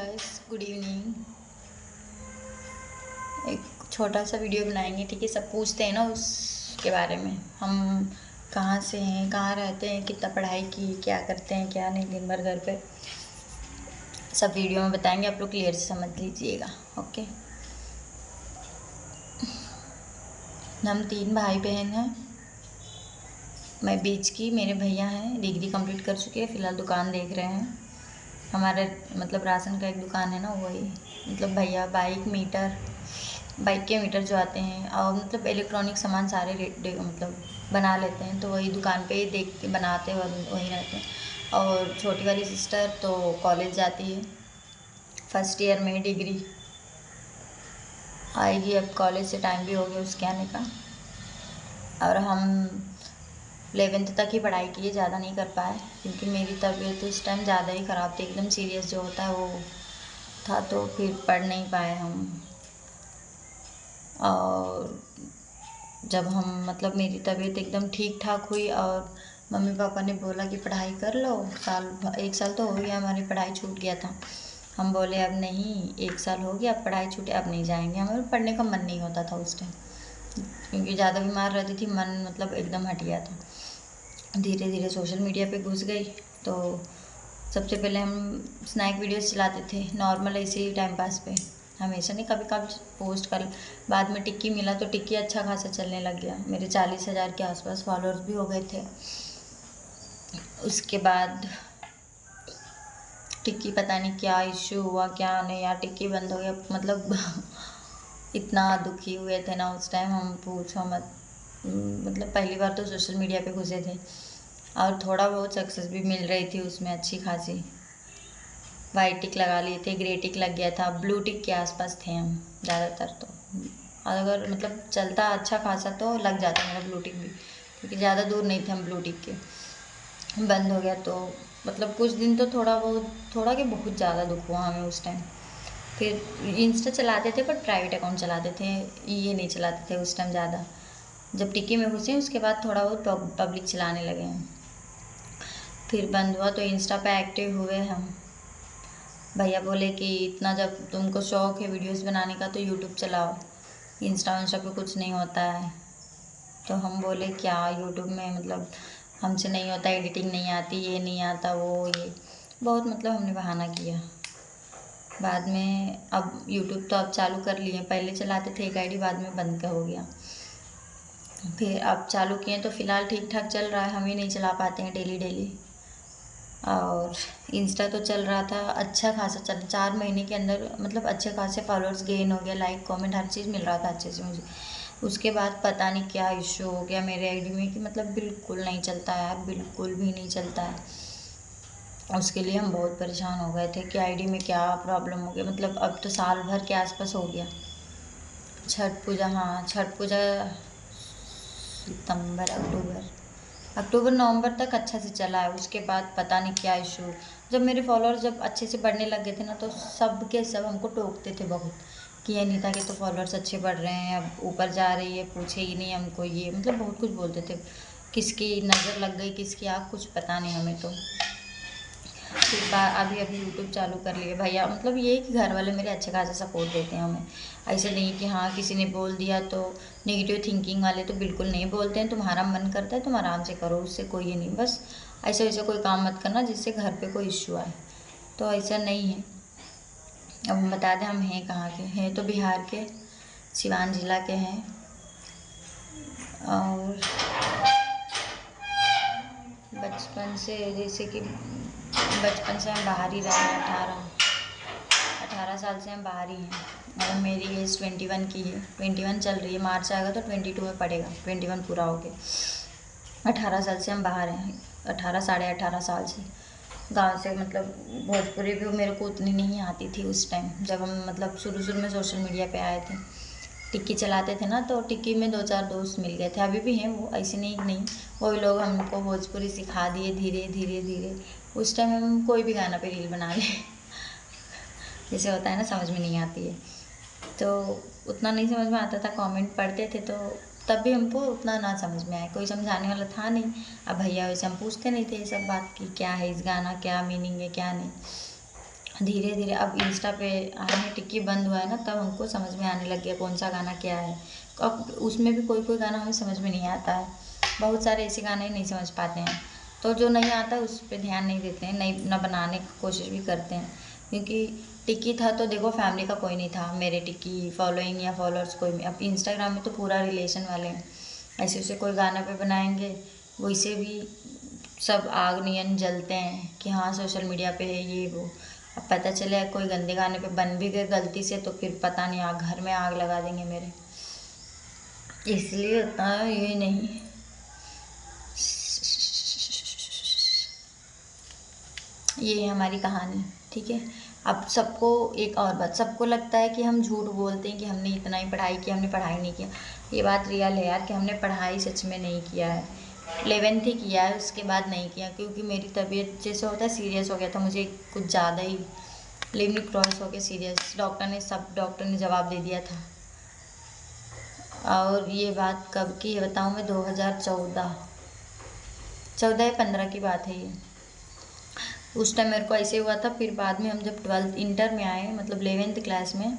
Guys, good evening. एक छोटा सा वीडियो बनाएंगे, ठीक है। सब पूछते हैं ना उसके बारे में, हम कहाँ से हैं, कहाँ रहते हैं, कितना पढ़ाई की, क्या करते हैं, क्या नहीं, दिन भर घर पे। सब वीडियो में बताएंगे, आप लोग क्लियर से समझ लीजिएगा। ओके। हम 3 भाई बहन हैं। मैं बीच की, मेरे भैया हैं, डिग्री कंप्लीट कर चुके हैं, फ़िलहाल दुकान देख रहे हैं। हमारा मतलब राशन का एक दुकान है ना, वही। मतलब भैया बाइक के मीटर जो आते हैं और मतलब इलेक्ट्रॉनिक सामान सारे मतलब बना लेते हैं, तो वही दुकान पे ही देख के बनाते हैं, वहीं रहते हैं। और छोटी वाली सिस्टर तो कॉलेज जाती है, फर्स्ट ईयर में, डिग्री आएगी। अब कॉलेज से टाइम भी हो गया उसके आने का। और हम 11th तक ही पढ़ाई किए, ज़्यादा नहीं कर पाए क्योंकि मेरी तबीयत तो उस टाइम ज़्यादा ही ख़राब थी, एकदम सीरियस जो होता है वो था, तो फिर पढ़ नहीं पाए हम। और जब हम मतलब मेरी तबीयत एकदम ठीक ठाक हुई और मम्मी पापा ने बोला कि पढ़ाई कर लो, 1 साल तो हो गया हमारी पढ़ाई छूट गया था। हम बोले अब नहीं, 1 साल हो गया, अब पढ़ाई छूटे, अब नहीं जाएंगे। हमें पढ़ने का मन नहीं होता था उस टाइम क्योंकि ज़्यादा बीमार रहती थी, मन मतलब एकदम हट गया था। धीरे धीरे सोशल मीडिया पे घुस गई, तो सबसे पहले हम स्नैक वीडियोस चलाते थे, नॉर्मल ऐसे ही टाइम पास पे, हमेशा नहीं, कभी कभी पोस्ट कर। बाद में टिक्की मिला तो टिक्की अच्छा खासा चलने लग गया, मेरे 40,000 के आसपास फॉलोअर्स भी हो गए थे। उसके बाद टिक्की पता नहीं क्या इश्यू हुआ, क्या नहीं यार, टिक्की बंद हो गया, मतलब इतना दुखी हुए थे ना उस टाइम, हम पूछो मत। मतलब पहली बार तो सोशल मीडिया पे घुसे थे और थोड़ा बहुत सक्सेस भी मिल रही थी उसमें अच्छी खासी। वाइट टिक लगा लिए थे, ग्रे टिक लग गया था, ब्लू टिक के आसपास थे हम ज़्यादातर तो। और अगर मतलब चलता अच्छा खासा तो लग जाता मेरा ब्लू टिक भी, क्योंकि ज़्यादा दूर नहीं थे हम ब्लू टिक के। बंद हो गया तो मतलब कुछ दिन तो थोड़ा कि बहुत ज़्यादा दुख हुआ हमें उस टाइम। फिर इंस्टा चलाते थे, पर प्राइवेट अकाउंट चलाते थे, ये नहीं चलाते थे उस टाइम ज़्यादा। जब टिक्की में घुसे उसके बाद थोड़ा बहुत पब्लिक चलाने लगे हैं। फिर बंद हुआ तो इंस्टा पे एक्टिव हुए हम। भैया बोले कि इतना जब तुमको शौक है वीडियोस बनाने का तो यूट्यूब चलाओ, इंस्टा पे कुछ नहीं होता है। तो हम बोले क्या यूट्यूब में मतलब हमसे नहीं होता, एडिटिंग नहीं आती, ये नहीं आता, वो ये बहुत मतलब हमने बहाना किया। बाद में अब यूट्यूब तो अब चालू कर लिए, पहले चलाते थे एक आईडी, बाद में बंद का हो गया। फिर अब चालू किए तो फ़िलहाल ठीक ठाक चल रहा है, हम ही नहीं चला पाते हैं डेली डेली। और इंस्टा तो चल रहा था अच्छा खासा, चल 4 महीने के अंदर मतलब अच्छे खासे फॉलोअर्स गेन हो गया, लाइक कमेंट हर चीज़ मिल रहा था अच्छे से मुझे। उसके बाद पता नहीं क्या इशू हो गया मेरे आईडी में कि मतलब बिल्कुल नहीं चलता है यार, बिल्कुल भी नहीं चलता है। उसके लिए हम बहुत परेशान हो गए थे कि आईडी में क्या प्रॉब्लम हो गया। मतलब अब तो साल भर के आसपास हो गया। छठ पूजा, हाँ छठ पूजा सितंबर अक्टूबर नवंबर तक अच्छा से चला है। उसके बाद पता नहीं क्या इशू, जब मेरे फॉलोअर्स जब अच्छे से बढ़ने लग गए थे ना, तो सब के सब हमको टोकते थे बहुत कि ये अनीता के तो फॉलोअर्स अच्छे बढ़ रहे हैं, अब ऊपर जा रही है, पूछे ही नहीं हमको, ये मतलब बहुत कुछ बोलते थे। किसकी नज़र लग गई, किसकी आँख, कुछ पता नहीं हमें तो। फिर अभी अभी यूट्यूब चालू कर लिए भैया, मतलब ये कि घर वाले मेरे अच्छे खासा सपोर्ट देते हैं हमें। ऐसे नहीं कि हाँ किसी ने बोल दिया तो, नेगेटिव थिंकिंग वाले तो बिल्कुल नहीं बोलते हैं, तुम्हारा मन करता है तुम आराम से करो, उससे कोई ये नहीं, बस ऐसे वैसे कोई काम मत करना जिससे घर पे कोई इश्यू आए, तो ऐसा नहीं है। अब हम बता दें हम हैं कहाँ के हैं, तो बिहार के सिवान जिला के हैं। और बचपन से जैसे कि बचपन से हम बाहर ही रहे हैं, 18 साल से हम बाहर ही हैं। और मेरी एज 21 की है, 21 चल रही है, मार्च आएगा तो 22 में पड़ेगा, 21 पूरा हो गया। 18 साल से हम बाहर हैं, 18 साढ़े 18 साल से। गांव से मतलब भोजपुरी भी मेरे को उतनी नहीं आती थी उस टाइम, जब हम मतलब शुरू में सोशल मीडिया पे आए थे। टिक्की चलाते थे ना, तो टिक्की में 2-4 दोस्त मिल गए थे, अभी भी हैं वो, ऐसे नहीं। वही लोग हमको भोजपुरी सिखा दिए धीरे धीरे धीरे। उस टाइम हम कोई भी गाना पे रील बना ले जैसे होता है ना, समझ में नहीं आती है तो उतना नहीं समझ में आता था, कमेंट पढ़ते थे तो तब भी हमको उतना ना समझ में आया, कोई समझाने वाला था नहीं। अब भैया वैसे हम पूछते नहीं थे ये सब बात की क्या है इस गाना, क्या मीनिंग है क्या नहीं। धीरे धीरे अब इंस्टा पे आने टिक्की बंद हुआ है ना, तब हमको समझ में आने लग गया कौन सा गाना क्या है। अब उसमें भी कोई कोई गाना हमें समझ में नहीं आता है, बहुत सारे ऐसे गाने नहीं समझ पाते हैं, तो जो नहीं आता उस पर ध्यान नहीं देते हैं, नहीं ना बनाने की कोशिश भी करते हैं। क्योंकि टिक्की था तो देखो फैमिली का कोई नहीं था, मेरे टिक्की फॉलोइंग या फॉलोअर्स कोई नहीं। अब इंस्टाग्राम में तो पूरा रिलेशन वाले हैं, ऐसे उसे कोई गाना पे बनाएंगे, वैसे भी सब आग नियन जलते हैं कि हाँ सोशल मीडिया पे है ये वो। अब पता चले कोई गंदे गाने पे बन भी गए गलती से, तो फिर पता नहीं आग घर में आग लगा देंगे मेरे, इसलिए उतना ये नहीं। ये है हमारी कहानी, ठीक है। अब सबको एक और बात, सबको लगता है कि हम झूठ बोलते हैं कि हमने इतना ही पढ़ाई किया, हमने पढ़ाई नहीं किया। ये बात रियल है यार कि हमने पढ़ाई सच में नहीं किया है, 11th ही किया है, उसके बाद नहीं किया। क्योंकि मेरी तबीयत जैसे होता है सीरियस हो गया था, मुझे कुछ ज़्यादा ही लिमिट क्रॉस हो गया सीरियस, डॉक्टर ने जवाब दे दिया था। और ये बात कब की है बताऊँ मैं, 2014 या 15 की बात है ये। उस टाइम मेरे को ऐसे हुआ था। फिर बाद में हम जब 12th इंटर में आए, मतलब 11th क्लास में,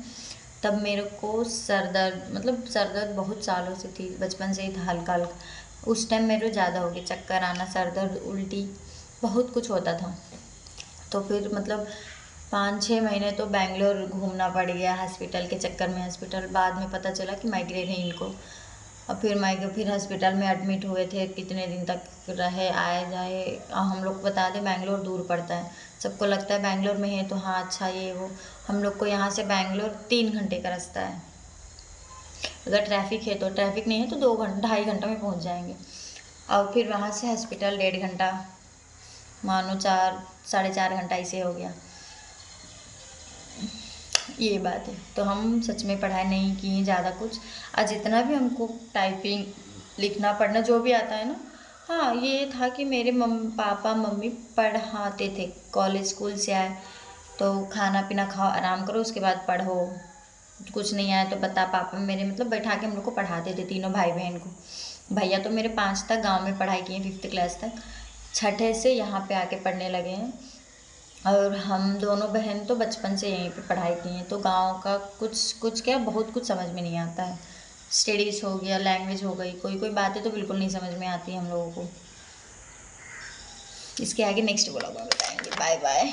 तब मेरे को सर दर्द, मतलब सर दर्द बहुत सालों से थी, बचपन से ही था हल्का हल्का। उस टाइम मेरे ज़्यादा हो गया, चक्कर आना, सर दर्द, उल्टी, बहुत कुछ होता था। तो फिर मतलब 5-6 महीने तो बेंगलोर घूमना पड़ गया हॉस्पिटल के चक्कर में। हॉस्पिटल बाद में पता चला कि माइग्रेन है इनको। और फिर हॉस्पिटल में एडमिट हुए थे, कितने दिन तक रहे, आए जाए। हम लोग को बता दें बेंगलोर दूर पड़ता है, सबको लगता है बेंगलोर में है तो हाँ अच्छा ये वो। हम लोग को यहाँ से बेंगलोर 3 घंटे का रास्ता है, अगर ट्रैफिक है तो, ट्रैफिक नहीं है तो 2-2.5 घंटा में पहुँच जाएंगे। और फिर वहाँ से हॉस्पिटल 1.5 घंटा, मानो 4-4.5 घंटा ऐसे हो गया। ये बात है। तो हम सच में पढ़ाई नहीं की ज़्यादा कुछ। आज जितना भी हमको टाइपिंग, लिखना पढ़ना जो भी आता है ना, हाँ ये था कि मेरे पापा मम्मी पढ़ाते थे। कॉलेज स्कूल से आए तो खाना पीना खाओ, आराम करो, उसके बाद पढ़ो। कुछ नहीं आया तो बता, पापा मेरे मतलब बैठा के हम लोग को पढ़ाते थे, तीनों भाई बहन को। भैया तो मेरे 5 तक गांव में पढ़ाई किए, 5th क्लास तक, 6ठे से यहाँ पे आके पढ़ने लगे हैं। और हम दोनों बहन तो बचपन से यहीं पे पढ़ाई की हैं। तो गांव का कुछ कुछ क्या, बहुत कुछ समझ में नहीं आता है। स्टडीज़ हो गया, लैंग्वेज हो गई, कोई कोई बातें तो बिल्कुल नहीं समझ में आती हम लोगों को। इसके आगे नेक्स्ट ब्लॉग में बताएंगे। Bye bye.